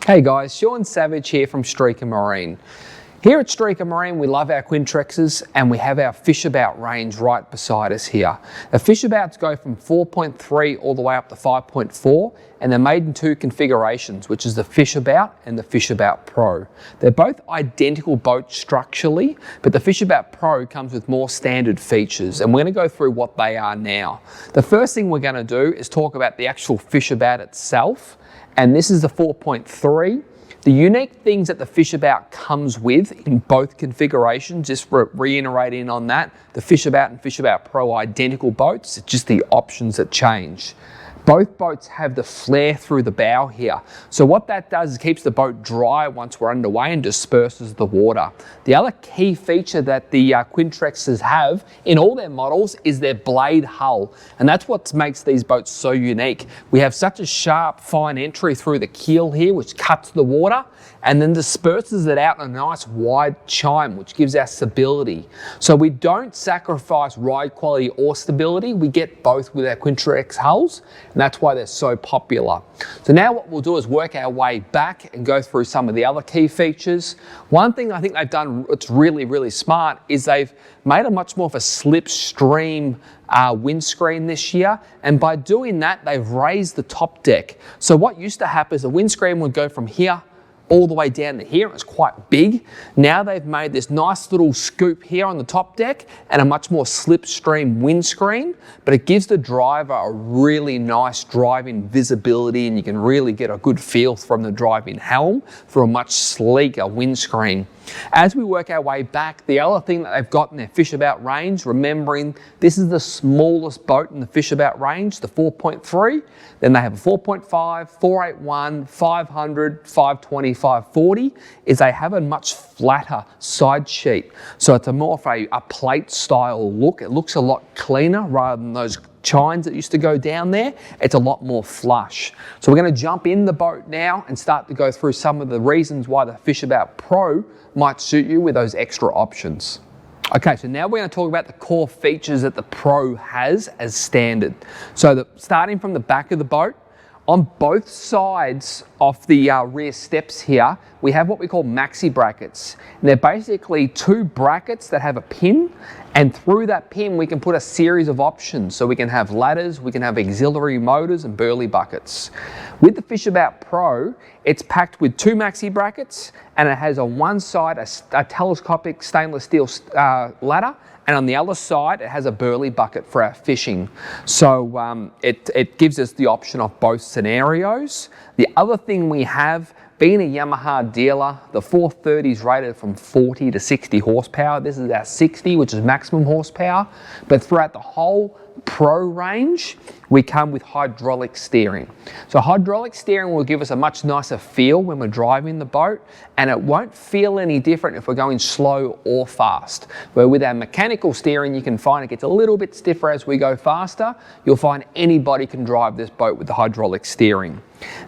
Hey guys, Sean Savage here from Streaker Marine. Here at Streaker Marine, we love our Quintrexes and we have our Fishabout range right beside us here. The Fishabouts go from 4.3 all the way up to 5.4 and they're made in two configurations, which is the Fishabout and the Fishabout Pro. They're both identical boats structurally, but the Fishabout Pro comes with more standard features and we're going to go through what they are now. The first thing we're going to do is talk about the actual Fishabout itself, and this is the 4.3. The unique things that the Fishabout comes with in both configurations, just reiterating on that, the Fishabout and Fishabout Pro are identical boats, it's just the options that change. Both boats have the flare through the bow here. So what that does is keeps the boat dry once we're underway and disperses the water. The other key feature that the Quintrexes have in all their models is their blade hull. And that's what makes these boats so unique. We have such a sharp, fine entry through the keel here, which cuts the water and then disperses it out in a nice wide chine, which gives us stability. So we don't sacrifice ride quality or stability. We get both with our Quintrex hulls, and that's why they're so popular. So now what we'll do is work our way back and go through some of the other key features. One thing I think they've done that's really, really smart is they've made a much more of a slipstream windscreen this year, and by doing that, they've raised the top deck. So what used to happen is the windscreen would go from here all the way down to here. It was quite big. Now they've made this nice little scoop here on the top deck and a much more slipstream windscreen, but it gives the driver a really nice driving visibility and you can really get a good feel from the driving helm through a much sleeker windscreen. As we work our way back, the other thing that they've got in their Fishabout range, remembering this is the smallest boat in the Fishabout range, the 4.3, then they have a 4.5, 481, 500, 520, 540, is they have a much flatter side sheet. So it's a more of a plate style look. It looks a lot cleaner rather than those chines that used to go down there. It's a lot more flush. So we're going to jump in the boat now and start to go through some of the reasons why the Fishabout Pro might suit you with those extra options. Okay, so now we're going to talk about the core features that the Pro has as standard. So starting from the back of the boat, on both sides of the rear steps here, we have what we call maxi brackets. And they're basically two brackets that have a pin, and through that pin we can put a series of options. So we can have ladders, we can have auxiliary motors and burley buckets. With the Fishabout Pro, it's packed with two maxi brackets and it has on one side a telescopic stainless steel ladder, and on the other side it has a burley bucket for our fishing. So it gives us the option of both scenarios. The other thing we have, being a Yamaha dealer, the 430 is rated from 40 to 60 horsepower. This is our 60, which is maximum horsepower. But throughout the whole Pro range, we come with hydraulic steering. So hydraulic steering will give us a much nicer feel when we're driving the boat, and it won't feel any different if we're going slow or fast. Where with our mechanical steering, you can find it gets a little bit stiffer as we go faster. You'll find anybody can drive this boat with the hydraulic steering.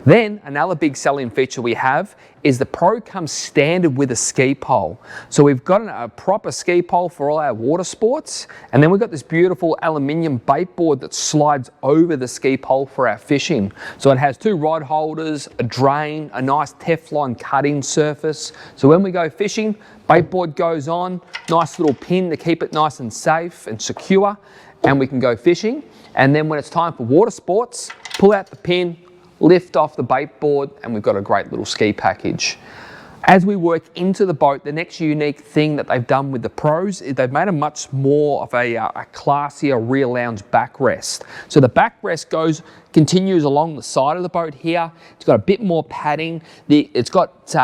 Then another big selling feature we have is the Pro comes standard with a ski pole. So we've got a proper ski pole for all our water sports, and then we've got this beautiful aluminium bait board that slides over the ski pole for our fishing. So it has two rod holders, a drain, a nice Teflon cutting surface. So when we go fishing, bait board goes on, nice little pin to keep it nice and safe and secure, and we can go fishing. And then when it's time for water sports, pull out the pin, lift off the bait board, and we've got a great little ski package. As we work into the boat, the next unique thing that they've done with the Pros is they've made a much more of a classier rear lounge backrest. So the backrest continues along the side of the boat here. It's got a bit more padding. It's got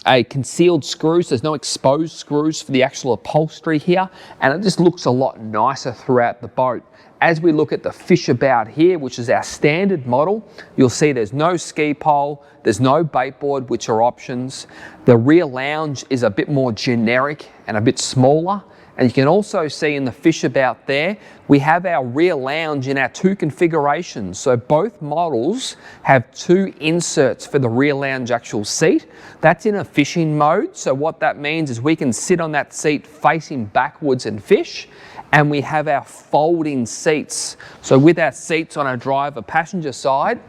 a concealed screw, so there's no exposed screws for the actual upholstery here, and it just looks a lot nicer throughout the boat. As we look at the Fishabout here, which is our standard model, you'll see there's no ski pole, there's no bait board, which are options. The rear lounge is a bit more generic and a bit smaller. And you can also see in the Fishabout there, we have our rear lounge in our two configurations. So both models have two inserts for the rear lounge actual seat. That's in a fishing mode. So what that means is we can sit on that seat facing backwards and fish. And we have our folding seats. So with our seats on our driver passenger side,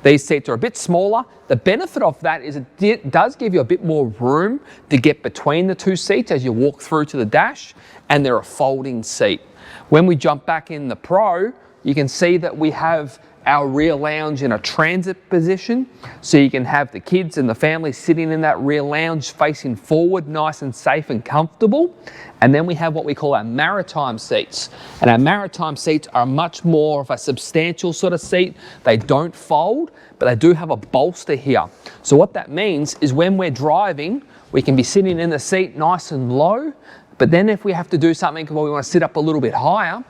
These seats are a bit smaller. The benefit of that is it does give you a bit more room to get between the two seats as you walk through to the dash, and they're a folding seat. When we jump back in the Pro, you can see that we have our rear lounge in a transit position, so you can have the kids and the family sitting in that rear lounge facing forward, nice and safe and comfortable. And then we have what we call our maritime seats. And our maritime seats are much more of a substantial sort of seat. They don't fold, but they do have a bolster here. So what that means is when we're driving, we can be sitting in the seat nice and low, but then if we have to do something where we want to sit up a little bit higher,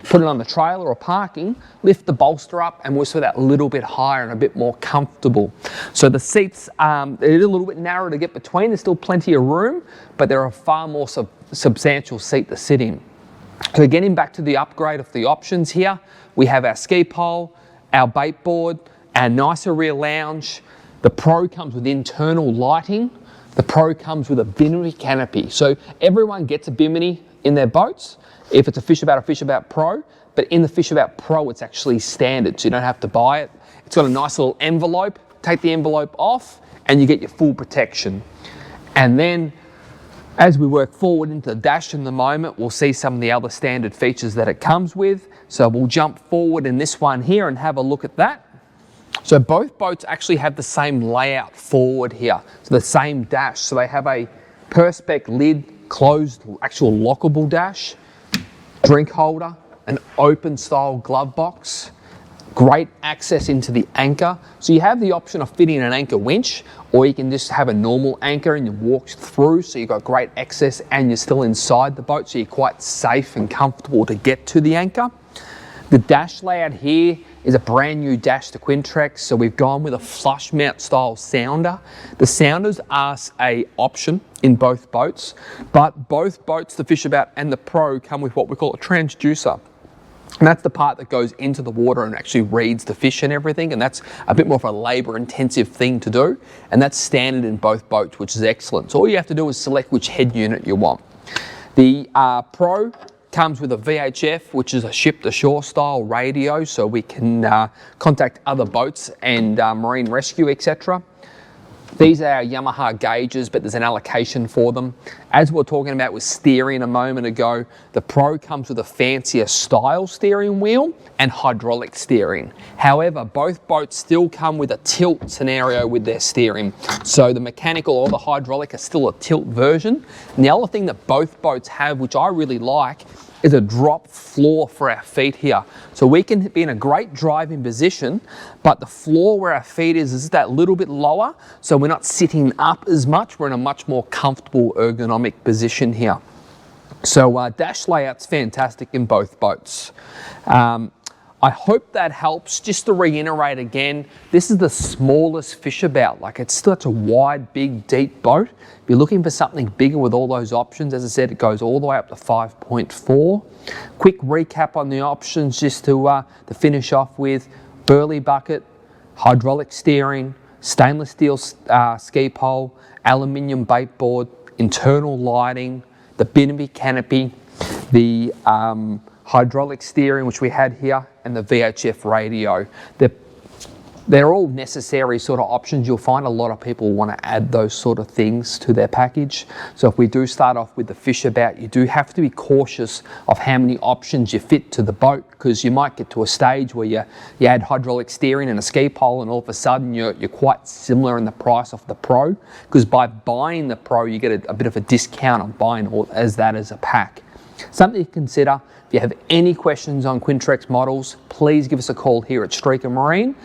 put it on the trailer or parking, lift the bolster up, and we'll sit that a little bit higher and a bit more comfortable. So the seats, they're a little bit narrow to get between. There's still plenty of room, but they're a far more substantial seat to sit in. So getting back to the upgrade of the options here, we have our ski pole, our bait board, our nicer rear lounge. The Pro comes with internal lighting. The Pro comes with a bimini canopy. So everyone gets a bimini in their boats, if it's a Fishabout or Fishabout Pro, but in the Fishabout Pro it's actually standard, so you don't have to buy it. It's got a nice little envelope. Take the envelope off and you get your full protection. And then as we work forward into the dash in the moment, we'll see some of the other standard features that it comes with. So we'll jump forward in this one here and have a look at that. So both boats actually have the same layout forward here, so the same dash. So they have a Perspex lid, closed, actual lockable dash, drink holder, an open style glove box, great access into the anchor. So you have the option of fitting an anchor winch, or you can just have a normal anchor and you walk through, so you've got great access and you're still inside the boat, so you're quite safe and comfortable to get to the anchor. The dash layout here is a brand new dash to Quintrex, so we've gone with a flush mount style sounder. The sounders are an option in both boats, but both boats, the Fishabout and the Pro, come with what we call a transducer. And that's the part that goes into the water and actually reads the fish and everything, and that's a bit more of a labour intensive thing to do, and that's standard in both boats, which is excellent. So all you have to do is select which head unit you want. The Pro comes with a VHF, which is a ship-to-shore style radio, so we can contact other boats and marine rescue, etc. These are our Yamaha gauges, but there's an allocation for them. As we were talking about with steering a moment ago, the Pro comes with a fancier style steering wheel and hydraulic steering. However, both boats still come with a tilt scenario with their steering. So the mechanical or the hydraulic are still a tilt version. And the other thing that both boats have, which I really like, is a drop floor for our feet here. So we can be in a great driving position, but the floor where our feet is that little bit lower, so we're not sitting up as much. We're in a much more comfortable ergonomic position here. So dash layout's fantastic in both boats. I hope that helps. Just to reiterate again, this is the smallest Fishabout. Like, it's such a wide, big, deep boat. If you're looking for something bigger with all those options, as I said, it goes all the way up to 5.4. Quick recap on the options just to finish off with: burley bucket, hydraulic steering, stainless steel ski pole, aluminium bait board, internal lighting, the bimini canopy, the hydraulic steering, which we had here, and the VHF radio. They're all necessary sort of options. You'll find a lot of people want to add those sort of things to their package. So if we do start off with the Fishabout, you do have to be cautious of how many options you fit to the boat, because you might get to a stage where you add hydraulic steering and a ski pole, and all of a sudden you're quite similar in the price of the Pro, because by buying the Pro you get a bit of a discount on buying that as a pack. Something to consider. If you have any questions on Quintrex models, please give us a call here at Streaker Marine.